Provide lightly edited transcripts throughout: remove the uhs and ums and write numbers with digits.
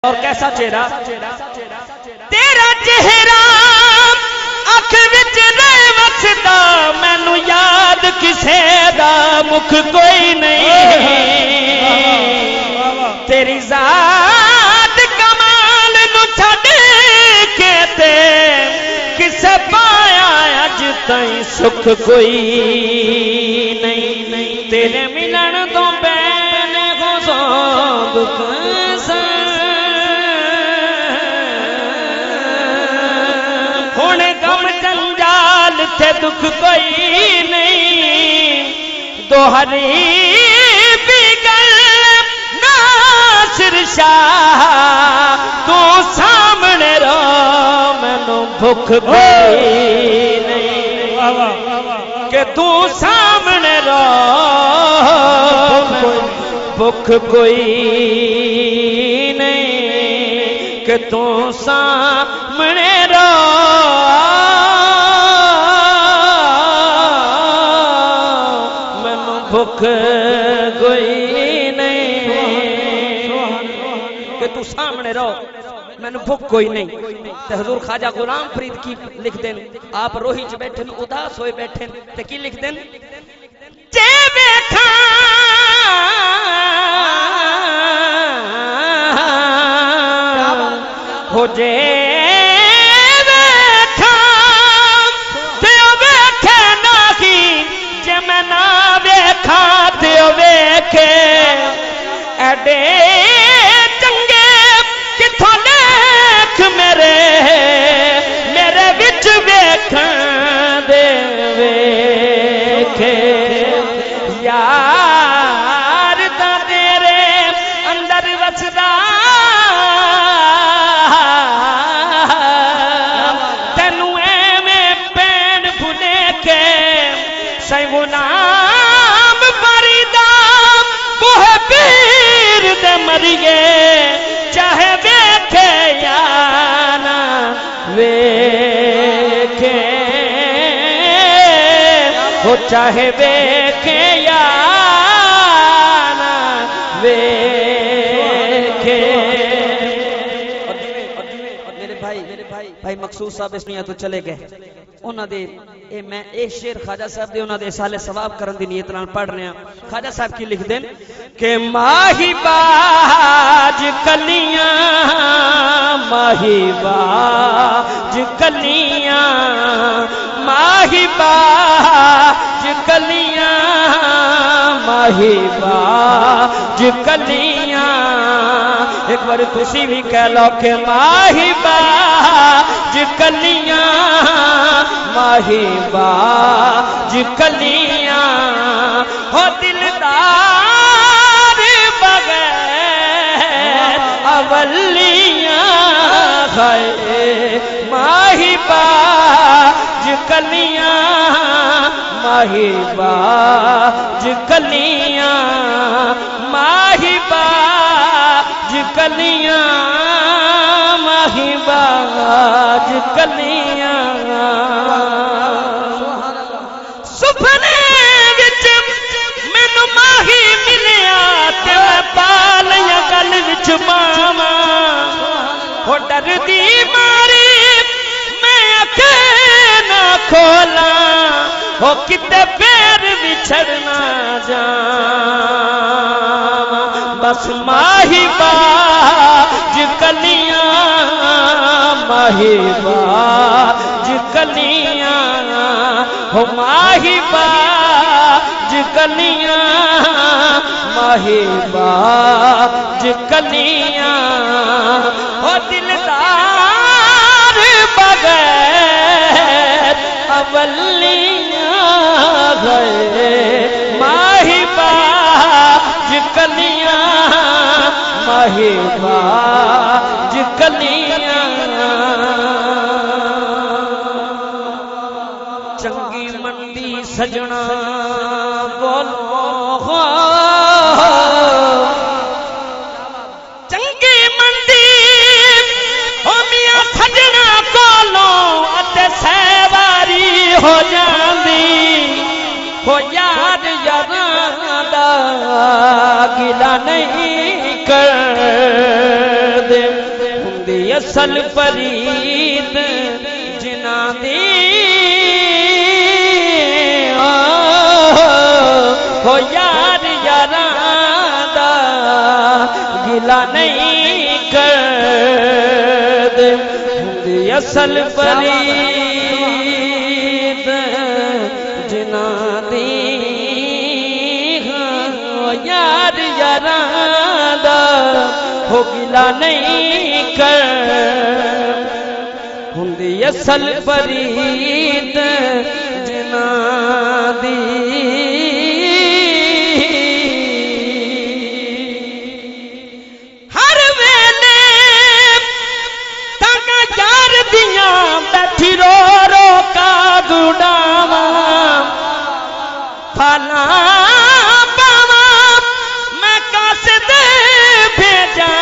और कैसा चेहरा तेरा चेहरा अख विच रह वसदा मैनू याद किसे दा मुख कोई नहीं तेरी जात कमाल नू छड़ के ते किसे पाया अज ताईं सुख कोई नहीं तेरे मिलन तो बैन हो सो दुख थे दुख कोई नहीं दोहरी भी गल नासिर शाह तू सामने रो मैनू भुख कोई नहीं कि तू सामने रो भुख कोई नहीं कि तू सामने रो भुख कोई नहीं कि तू सामने रहो मैनू भुख कोई नहीं। ते हजूर ख्वाजा गुलाम फरीद की लिख देन आप रोही च बैठे उदास होए बैठे ते की लिख देन जे देखा हो जे एडे चंगे किथों लेख मेरे विच वेखण दे वेखे यार दा तेरे अंदर वसदा तैनू एवें पैन भुले के सही गुलाम फरीदा बुहे पीर दे मरिए चाहे वेखे या ना वेखे हो चाहे वेखे या ना वेखे। मेरे भाई मकसूद साहब इस दुनिया तो चले गए उन्होंने मैं ये शेर ख्वाजा साहब दे उन्होंने साले सवाब करने की नीयत नाल पढ़ रहा ख्वाजा साहब की लिख देन के माही बाज कलियां माही बाज कलियां माही बाज कलियां माही बाज कलियां एक बार तुसी भी कह लो के माही बाज कलियां माही बाज कलियां हो दिलदार बगैर अवलियां है माही बाज कलियां माही बाज कलियां माही बाज कलियां माही बाज कलियां सुपने विच मैनू माही मिलिया ते मैं पालिया गल विच मावा हो डरदी मारी मैं अखे ना खोला हो किते पैर विछड़ना जा बस माही बाज कलियां माही बाज कलियां हो माही बाज कलियां माही बाज कलियां हो दिलदार बगैर अवलियां गए माही बाज कलियां माही बाज कलियां चंगी मंदी सजना बोलो चंगी मंदी हो मियां सजना कोलो अते सहवारी हो जांदी हो याद यारां दा गिला नहीं कर दे असल फरीद जिना दी हो यार यारां दा गिला नहीं कर दे असल फरीद जिना दी हो यार यारां दा हो गिला नहीं कर हुंदी असल फरीद जिना दी हर वेले तंगा यार दियां बैठी रो रो का गुडावा फला पावा मैं कासद भेजा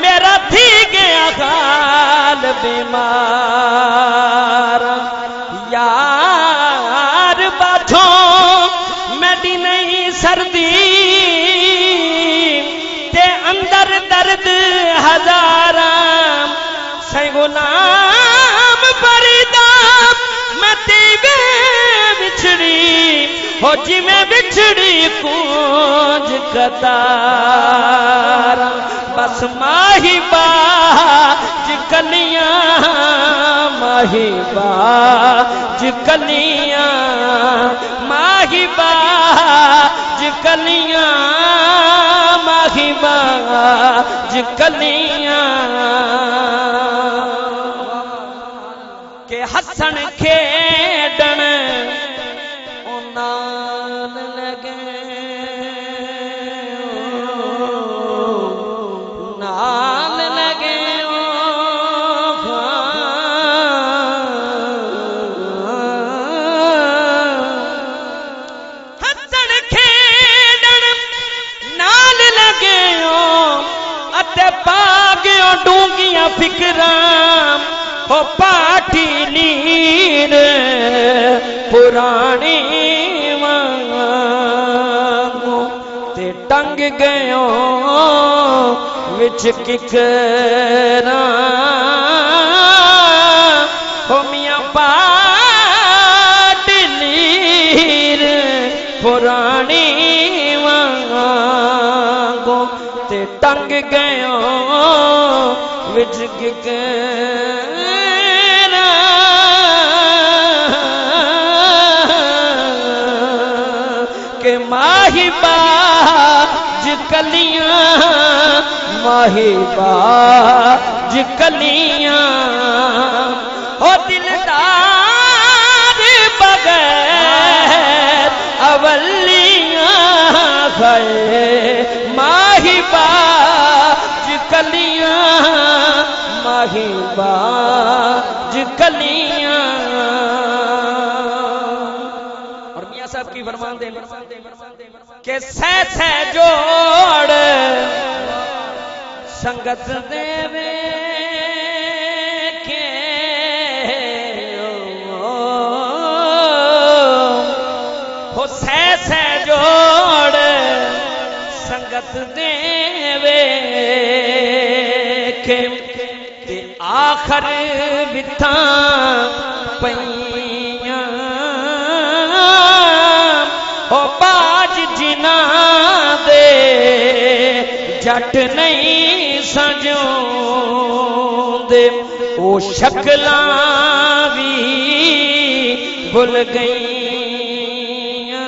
मेरा थी गया हाल बीमार यार बाथो मेरी नहीं सर्दी ते अंदर दर्द हजारा सै गुलाम फरीदा मैं तेरे बिछड़ी हो जिमें बिछड़ी कूंज कतार बस माही बाज कलियां माही बाज कलियां माही बाज कलियां माही बाज कलियां के हसन खेडन नाल लगे नाल लगे हसन खेडन नाल लगे अते पा गयो डूंगियां फिकरां हो पाठी नीर पुरानी ते टंग गयो विच किकरा हो मियां पाठी नीर पुरानी वांगो ते टंग गयो विच किकरा के माही बाज कलियां माही बाज कलियां हो दिलदार बगैर अवलियां गए माही बाज कलियां माही बाज कलियां और मियां साहब की फरमान दे के सह जोड़ संगत देवे के हो सह जोड़ संगत देवे के आखर बिथा पैया हो बाज जिना दे जट नहीं सजोंदे ओ शक्लां भी भुल गईयां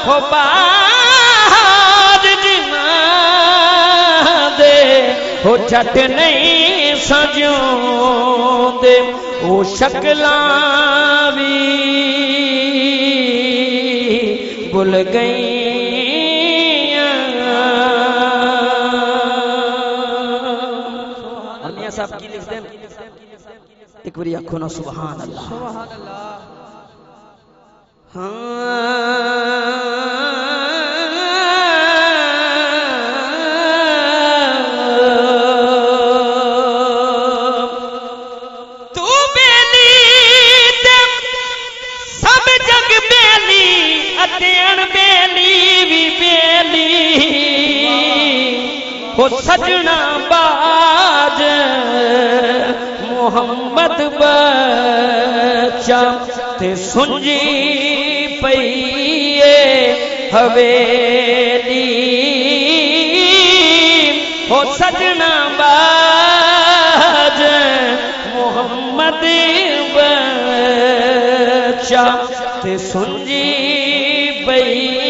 हो बाज जिना दे हो जट नहीं सजोंदे ओ शक्लां भी भुल गई साहब की लिख दें एक बारी आखो ना सुभान अल्लाह तू बेली सब जग बेली अते अणबेली भी बेली हो सजना बाज मोहम्मद बच्चा ते सुंजी पईए हवेली हो सजना बाज मोहम्मद बच्चा ते सुंजी पई